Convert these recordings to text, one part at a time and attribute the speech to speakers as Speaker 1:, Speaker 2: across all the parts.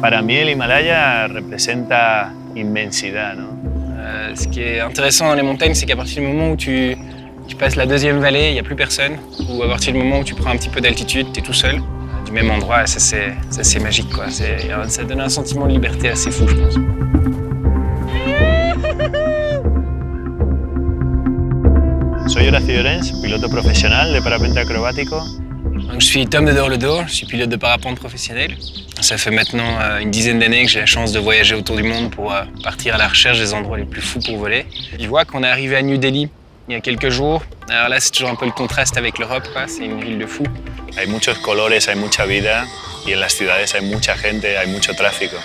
Speaker 1: Para mí el Himalaya representa inmensidad, ¿no?
Speaker 2: Ce qui est intéressant dans les montagnes, c'est qu'à partir du moment où tu passes la deuxième vallée, il n'y a plus personne, ou à partir du moment où tu prends un petit peu d'altitude, tu es tout seul, du même endroit, et ça c'est magique, quoi. Ça donne un sentiment de liberté assez fou, je pense.
Speaker 1: Soy Horacio Llorens, piloto profesional de parapente acrobático.
Speaker 2: Donc, je suis Tom de Dor-le-Dor, je suis pilote de parapente professionnel. Ça fait maintenant une dizaine d'années que j'ai la chance de voyager autour du monde pour partir à la recherche des endroits les plus fous pour voler. Je vois qu'on est arrivé à New Delhi il y a quelques jours. Alors là, c'est toujours un peu le contraste avec l'Europe, quoi. C'est une ville de fous.
Speaker 1: Hay muchos colores, hay mucha vida y en las ciudades hay mucha gente, hay mucho tráfico.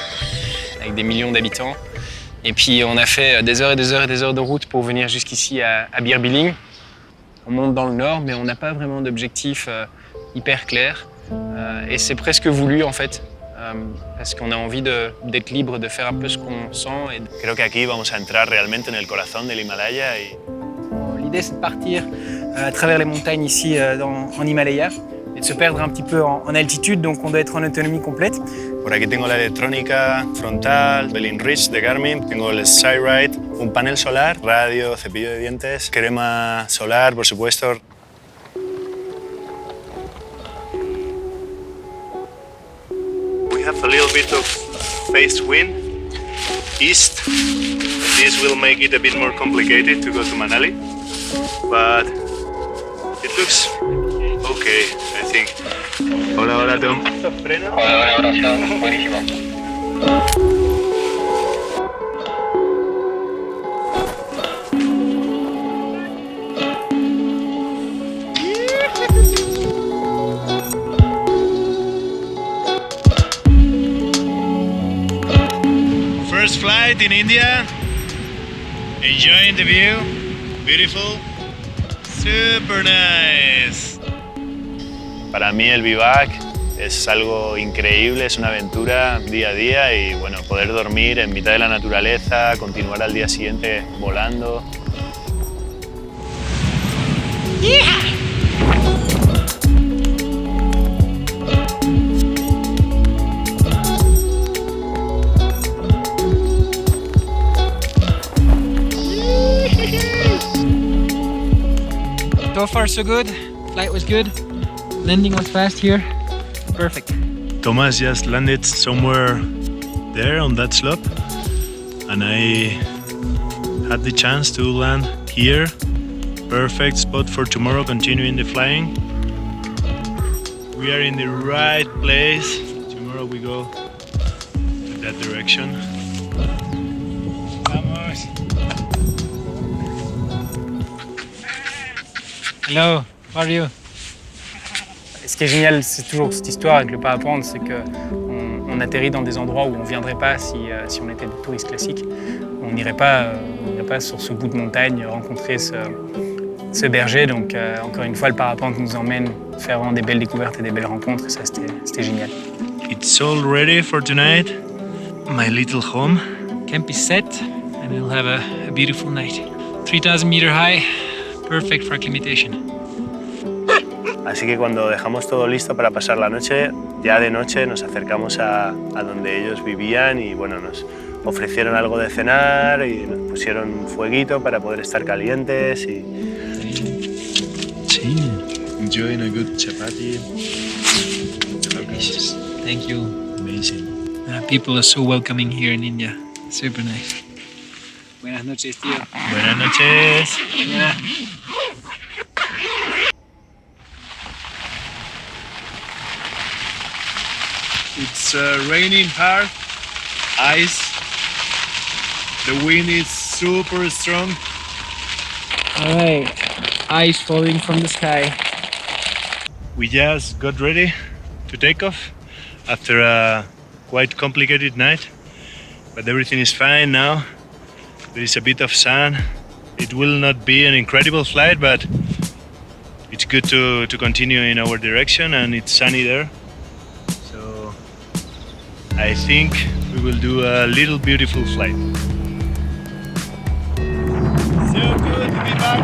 Speaker 2: Avec des millions d'habitants. Et puis on a fait des heures et des heures et des heures de route pour venir jusqu'ici à Bir Billing. On monte dans le nord, mais on n'a pas vraiment d'objectif hyper clair. Et c'est presque voulu en fait, parce qu'on a envie d'être libre, de faire un peu ce qu'on sent.
Speaker 1: Creo que aquí vamos a entrar realmente en el corazón del Himalaya.
Speaker 2: L'idée c'est de partir à travers les montagnes ici en Himalaya et de se perdre un petit peu en altitude, donc on doit être en autonomie complète.
Speaker 1: Por aquí tengo la electrónica frontal, el InReach de Garmin, tengo el SkyRide, un panel solar, radio, cepillo de dientes, crema solar, por supuesto. We have a little bit of face wind east. This will make it a bit more complicated to go to Manali, but it looks okay, I think. Hola, hola, Tom. ¿Freno?
Speaker 2: Hola, Tom. Buenísimo.
Speaker 1: First flight in India. Enjoying the view. Beautiful. Super nice. Para mí el bivac es algo increíble, es una aventura día a día y bueno, poder dormir en mitad de la naturaleza, continuar al día siguiente volando.
Speaker 3: Yeah.
Speaker 4: So far so good, flight was good, landing was fast here, perfect.
Speaker 5: Thomas just landed somewhere there on that slope and I had the chance to land here. Perfect spot for tomorrow, continuing the flying. We are in the right place. Tomorrow we go to that direction. Vamos.
Speaker 4: Hello, how are you?
Speaker 2: Ce qui est génial, c'est toujours cette histoire avec le parapente, c'est qu'on atterrit dans des endroits où on ne viendrait pas si on était des touristes classiques. On n'irait pas sur ce bout de montagne rencontrer ce berger. Donc encore une fois, le parapente nous emmène faire vraiment des belles découvertes et des belles rencontres. Et ça, c'était génial.
Speaker 5: It's all ready for tonight. My little home.
Speaker 4: Camp is set and we'll have a beautiful night. 3,000 meter high, perfect for acclimatation.
Speaker 1: Así que cuando dejamos todo listo para pasar la noche, ya de noche nos acercamos a donde ellos vivían y bueno, nos ofrecieron algo de cenar y nos pusieron un fueguito para poder estar calientes y...
Speaker 5: Sí, enjoying a good chapati. Delicious.
Speaker 4: Thank you.
Speaker 5: Amazing.
Speaker 4: People are so welcoming here in India. Super nice. Buenas noches, tío.
Speaker 5: Buenas noches.
Speaker 4: Yeah.
Speaker 5: It's raining hard, ice. The wind is super strong.
Speaker 4: All right, ice falling from the sky.
Speaker 5: We just got ready to take off after a quite complicated night, but everything is fine now. There is a bit of sun. It will not be an incredible flight, but it's good to continue in our direction, and it's sunny there. So I think we will do a little beautiful flight. So good to be back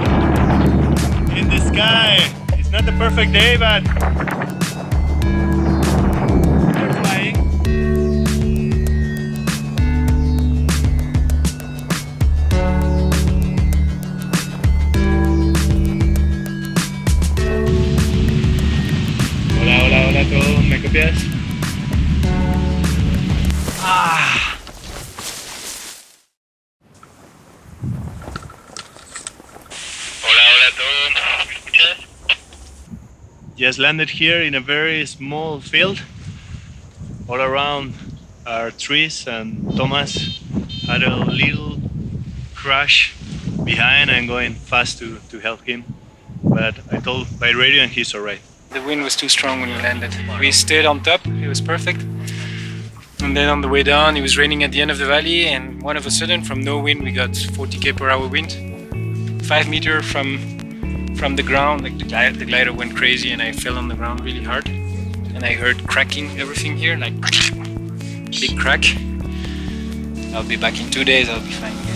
Speaker 5: in the sky. It's not the perfect day, but we're flying. just landed here in a very small field. All around are trees, and Thomas had a little crash behind and going fast to help him. But I told by radio and he's alright.
Speaker 2: The wind was too strong when we landed. We stayed on top, it was perfect. And then on the way down, it was raining at the end of the valley, and all of a sudden, from no wind, we got 40 km/h wind. 5 meters from the ground, like the glider went crazy, and I fell on the ground really hard. And I heard cracking everything here, like big crack. I'll be back in 2 days, I'll be fine again.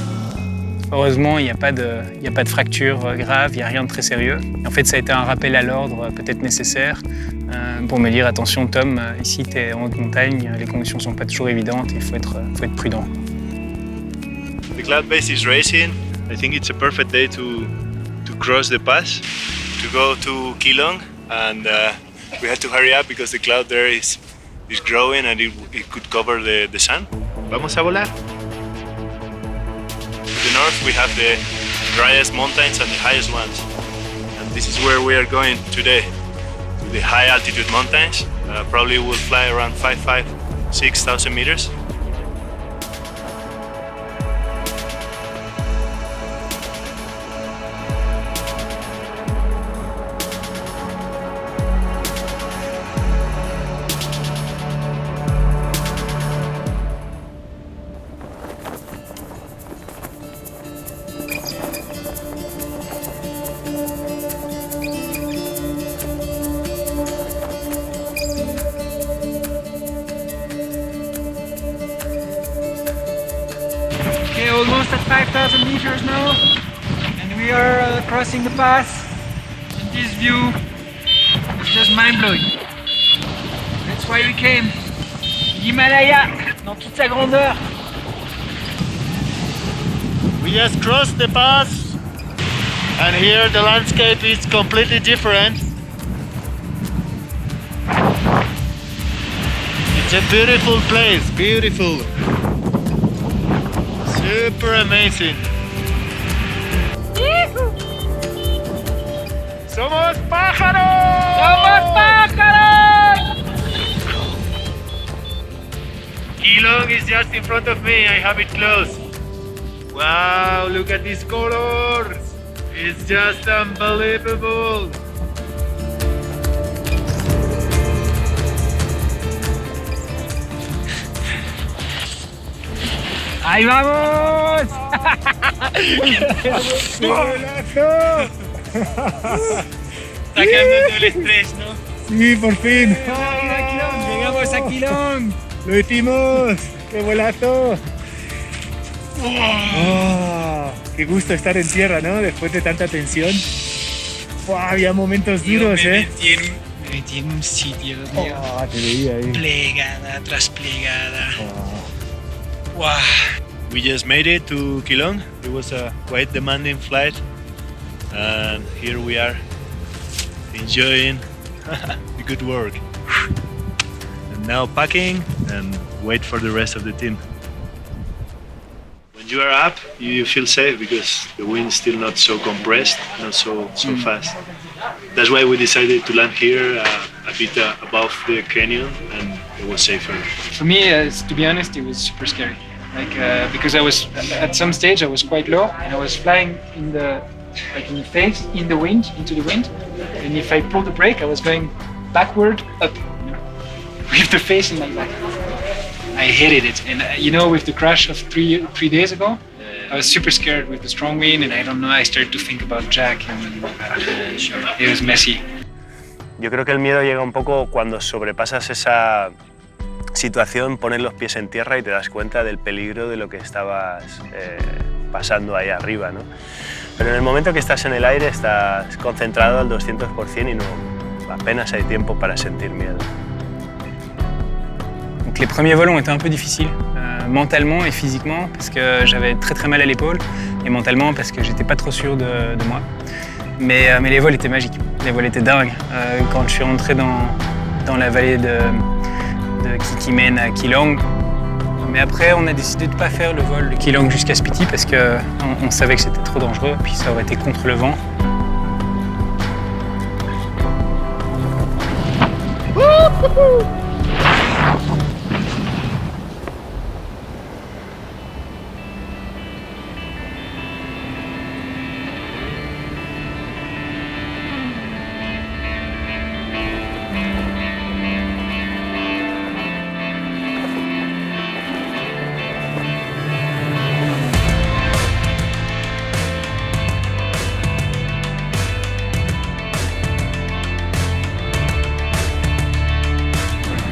Speaker 2: Heureusement, il n'y a pas de fracture grave, il n'y a rien de très sérieux. En fait, ça a été un rappel à l'ordre peut-être nécessaire pour me dire attention Tom, ici tu es en haute montagne, les conditions ne sont pas toujours évidentes, il faut être prudent.
Speaker 5: The cloud base is racing. I think it's a perfect day to cross the pass, to go to Keelung, and we had to hurry up because the cloud there is growing and it could cover the sun. Vamos a volar. To the north we have the driest mountains and the highest ones. And this is where we are going today, to the high altitude mountains. Probably we'll fly around 6,000 meters.
Speaker 4: Okay, almost at 5,000 meters now, and we are crossing the pass. And this view is just mind-blowing. That's why we came. L'Himalaya, dans toute sa grandeur.
Speaker 1: We just crossed the pass, and here the landscape is completely different. It's a beautiful place, beautiful. Super amazing. ¡Somos pájaros!
Speaker 4: ¡Somos pájaros!
Speaker 1: Keelung is just in front of me, I have it close. Wow, look at these colors! It's just unbelievable!
Speaker 4: ¡Ahí vamos!
Speaker 1: Sacando todo el estrés, ¿no?
Speaker 3: Sí, por fin.
Speaker 4: ¡Llegamos a Keelung!
Speaker 3: Lo hicimos. ¡Qué golazo! Oh, qué gusto estar en tierra, ¿no? Después de tanta tensión. Había momentos duros,
Speaker 2: Me metí en un sitio, Dios mío.
Speaker 3: Te veía ahí.
Speaker 2: Plegada tras plegada. Wow.
Speaker 5: We just made it to Keelung. It was a quite demanding flight, and here we are enjoying the good work. And now packing and wait for the rest of the team. When you are up, you feel safe because the wind is still not so compressed, not so fast. That's why we decided to land here a bit above the canyon, and it was safer.
Speaker 2: For me, to be honest, it was super scary. Because I was at some stage I was quite low and I was flying in the face in the wind, into the wind, and if I pulled the brake I was going backward up, with the face in my back. I hated it, and with the crash of three days ago, I was super scared with the strong wind, and I don't know, I started to think about Jack, and it was messy.
Speaker 1: Yo creo que el miedo llega un poco cuando sobrepasas esa situación, pones los pies en tierra y te das cuenta del peligro de lo que estabas pasando ahí arriba, ¿no? Pero en el momento que estás en el aire estás concentrado al 200% y no apenas hay tiempo para sentir miedo.
Speaker 2: Donc les premiers vols ont été un peu difficiles, mentalement et physiquement, parce que j'avais très mal à l'épaule, et mentalement parce que j'étais pas trop sûr de moi. Mais les vols étaient magiques, les vols étaient dingues. Quand je suis rentré dans la vallée qui mène à Keelung. Mais après, on a décidé de ne pas faire le vol de Keelung jusqu'à Spiti parce qu'on savait que c'était trop dangereux, puis ça aurait été contre le vent.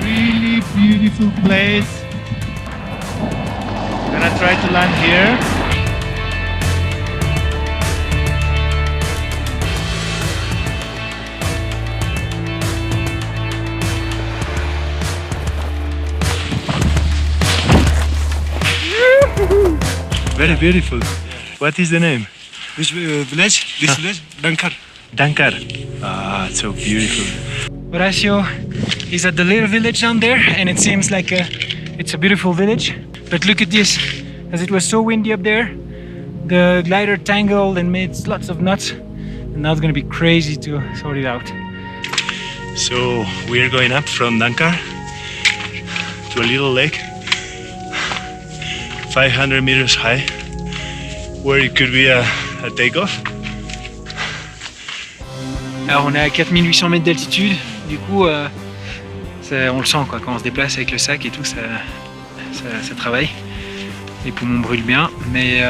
Speaker 5: Really beautiful place. Gonna try to land here. Very beautiful. What is the name?
Speaker 3: Which village? This village? Dankar.
Speaker 5: Dankar. Ah, it's so beautiful.
Speaker 2: Horacio is at the little village down there, and it seems like it's a beautiful village. But look at this, as it was so windy up there, the glider tangled and made lots of knots, and now it's gonna be crazy to sort it out.
Speaker 5: So we are going up from Dankar to a little lake, 500 meters high, where it could be a takeoff.
Speaker 2: Alors on est à 4800 mètres d'altitude, du coup on le sent quoi, quand on se déplace avec le sac et tout, ça travaille. Les poumons brûlent bien, mais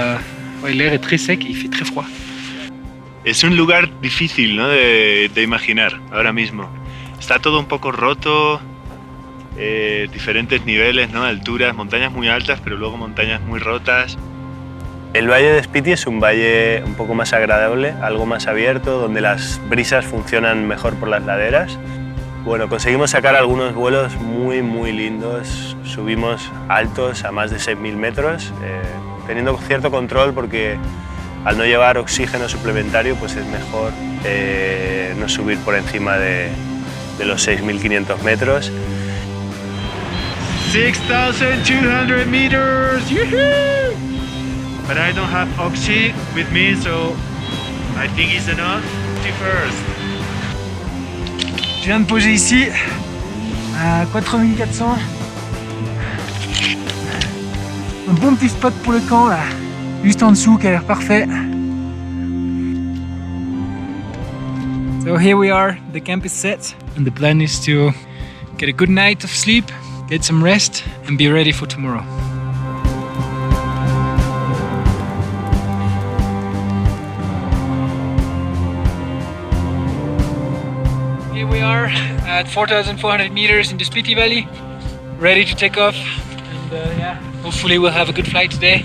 Speaker 2: ouais, l'air est très sec et il fait très froid.
Speaker 5: Es un lugar difícil, ¿no? de imaginar ahora mismo. Está todo un poco roto, diferentes niveles, ¿no? Alturas, montañas muy altas, pero luego montañas muy rotas. El Valle de Spiti es un valle un poco más agradable, algo más abierto, donde las brisas funcionan mejor por las laderas. Bueno, conseguimos sacar algunos vuelos muy lindos, subimos altos a más de 6.000 metros, teniendo cierto control porque al no llevar oxígeno suplementario pues es mejor no subir por encima de los 6.500 metros.
Speaker 1: 6,200 meters! Yoo-hoo! But I don't have oxy with me, so I think it's enough to first.
Speaker 2: Je viens de poser ici, à 4400. Un bon petit spot pour le camp là, juste en dessous qui a l'air parfait. So here we are, the camp is set, and the plan is to get a good night of sleep, get some rest, and be ready for tomorrow. Here we are at 4,400 meters in the Spiti Valley, ready to take off, and yeah, hopefully we'll have a good flight today.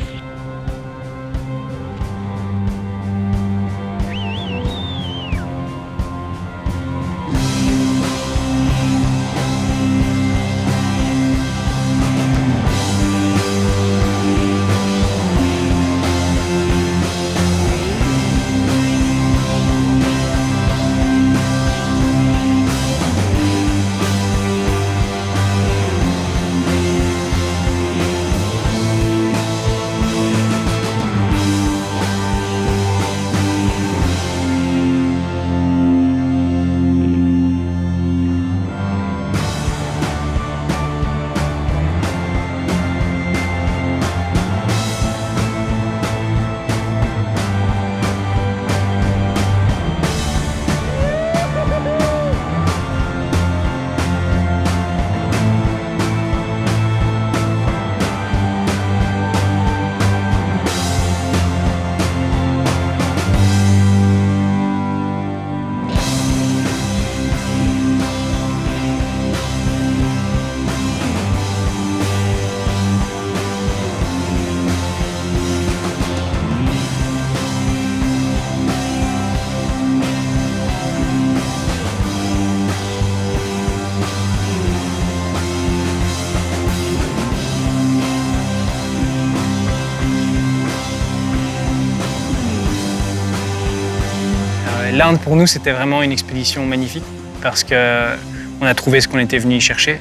Speaker 2: L'Inde pour nous c'était vraiment une expédition magnifique parce qu'on a trouvé ce qu'on était venu y chercher.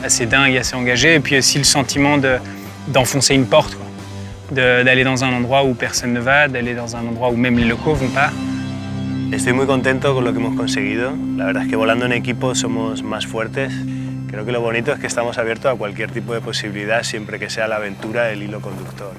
Speaker 2: Assez dingue, assez engagé, et puis aussi le sentiment d'enfoncer une porte, d'aller dans un endroit où personne ne va, d'aller dans un endroit où même les locaux vont pas.
Speaker 1: Estoy muy contento con lo que hemos conseguido. La verdad es que volando en equipo somos más fuertes. Creo que lo bonito es que estamos abiertos a cualquier tipo de posibilidad siempre que sea la aventura el hilo conductor.